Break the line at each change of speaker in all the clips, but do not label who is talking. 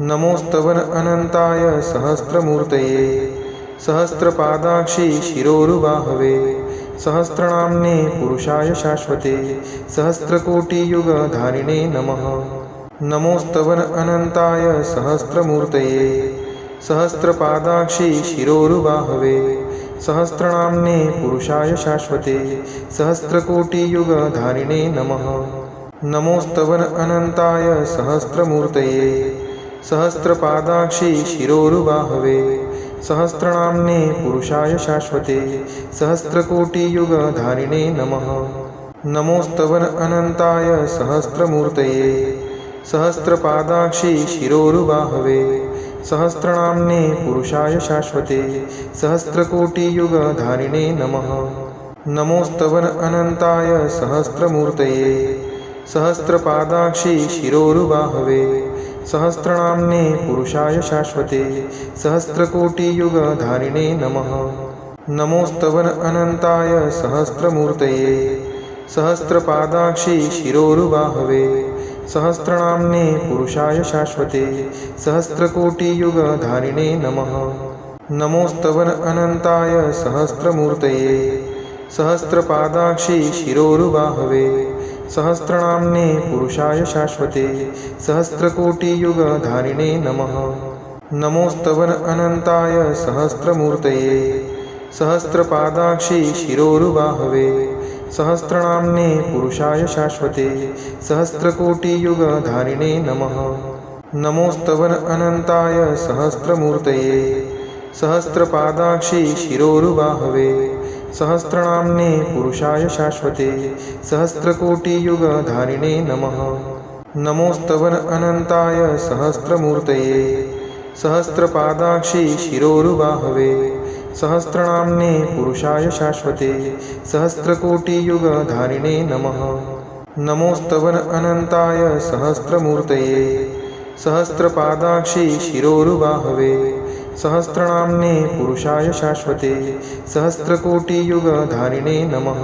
नमोस्तवन अनंताय सहस्रमूर्तये सहस्रपादाक्षी शिरोरुबाहवे सहस्रनाम्ने पुरुषाय शाश्वते सहस्रकोटियुगधारिणे नमः। नमोस्तवन अनंताय सहस्रमूर्तये सहस्रपादाक्षी शिरोरुबाहवे सहस्रनाम्ने पुरुषाय शाश्वते सहस्रकोटियुगधारिणे नमः। नमोस्तवन अनंताय सहस्रमूर्तये सहस्रपादाक्षी शिरोरुबाहवे सहस्रनाम्ने पुरुषाय शाश्वते सहस्रकोटियुगधारिणे नमः। नमोस्तवन अनंताय सहस्रमूर्तये सहस्रपादाक्षी शिरोरुबाहवे सहस्रनाम्ने पुरुषाय शाश्वते सहस्रकोटियुगधारिणे नमः। नमोस्तवन अनंताय सहस्रमूर्तये सहस्रपादाक्षी शिरोरुबाहवे सहस्रनाम्ने पुरुषाय शाश्वते सहस्रकोटियुगधारिणे नमः। नमोस्तवन अनंताय सहस्रमूर्तये सहस्रपादाक्षी शिरोरुबाहवे सहस्रनाम्ने पुरुषाय शाश्वते सहस्रकोटियुगधारिणे नमः। नमोस्तवन अनंताय सहस्रमूर्तये सहस्रपादाक्षी शिरोरुबाहवे सहस्रनाम्ने पुरुषाय शाश्वते सहस्रकोटियुगधारिणे नमः। नमोस्तवन अनंताय सहस्रमूर्तये सहस्रपादाक्षी शिरोरुबाहवे सहस्रनाम्ने पुरुषाय शाश्वते सहस्रकोटियुगधारिणे नमः। नमोस्तवन अनंताय सहस्रमूर्तये सहस्रपादाक्षी शिरोरुबाहवे सहस्रनाम्ने पुरुषाय शाश्वते सहस्रकोटियुगधारिणे नमः। नमोस्तवन अनंताय सहस्रमूर्तये सहस्रपादाक्षी शिरोरुबाहवे सहस्रनाम्ने पुरुषाय शाश्वते सहस्रकोटियुगधारिणे नमः। नमोस्तवन अनंताय सहस्रमूर्तये सहस्रपादाक्षी शिरोरुबाहवे सहस्रनाम्ने पुरुषाय शाश्वते सहस्रकोटियुगधारिणे नमः।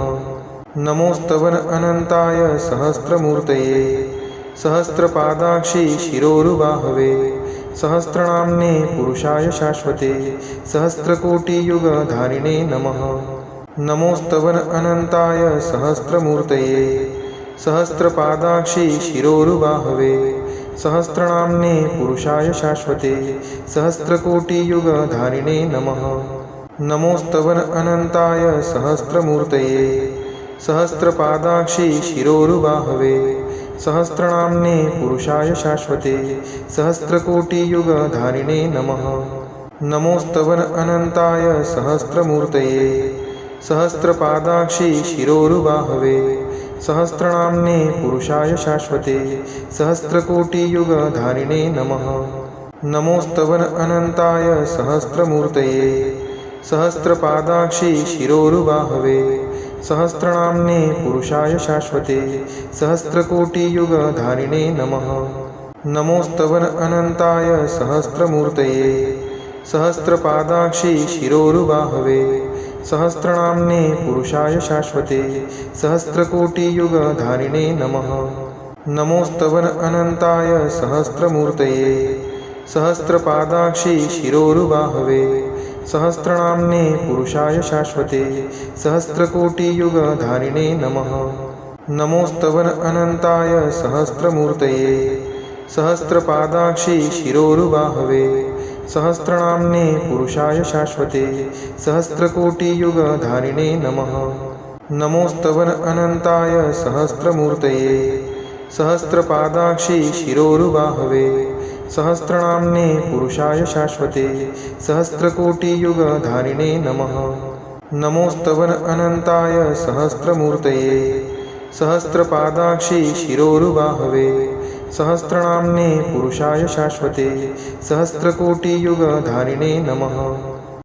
नमोस्तवन अनंताय सहस्रमूर्तये सहस्रपादाक्षी शिरोरुबाहवे सहस्रनाम्ने पुरुषाय शाश्वते सहस्रकोटियुगधारिणे नमः। नमोस्तवन अनंताय सहस्रमूर्तये सहस्रपादाक्षी शिरोरुबाहवे सहस्रनाम्ने पुरुषाय शाश्वते सहस्रकोटियुगधारिणे नमः। नमोस्तवन अनंताय सहस्रमूर्तये सहस्रपादाक्षी शिरोरुबाहवे सहस्रनाम्ने पुरुषाय शाश्वते सहस्रकोटियुगधारिणे नमः। नमोस्तवन अनंताय सहस्रमूर्तये सहस्रपादाक्षी शिरोरुबाहवे सहस्रनाम्ने पुरुषाय शाश्वते सहस्रकोटियुगधारिणे नमः। नमोस्तवन अनंताय सहस्रमूर्तये सहस्रपादाक्षी शिरोरुबाहवे सहस्रनाम्ने पुरुषाय शाश्वते सहस्रकोटियुगधारिणे नमः। नमोस्तवन अनंताय सहस्रमूर्तये सहस्रपादाक्षी शिरोरुबाहवे सहस्रनाम्ने पुरुषाय शाश्वते सहस्रकोटियुगधारिणे नमः। नमोस्तवन अनंताय सहस्रमूर्तये सहस्रपादाक्षी शिरोरुबाहवे सहस्रनाम्ने पुरुषाय शाश्वते सहस्रकोटियुगधारिणे नमः। नमोस्तवन अनंताय सहस्रमूर्तये सहस्रपादाक्षी शिरोरुबाहवे सहस्रनाम्ने पुरुषाय शाश्वते सहस्रकोटियुगधारिणे नमः। नमोस्तवन अनंताय सहस्रमूर्तये सहस्रपादाक्षी शिरोरुबाहवे सहस्रनाम्ने पुरुषाय शाश्वते सहस्रकोटियुगधारिणे नमः। नमोस्तवन अनंताय सहस्रमूर्तये सहस्रपादाक्षी शिरोरुबाहवे सहस्रनाम्ने पुरुषाय शाश्वते सहस्रकोटियुगधारिणे नमः।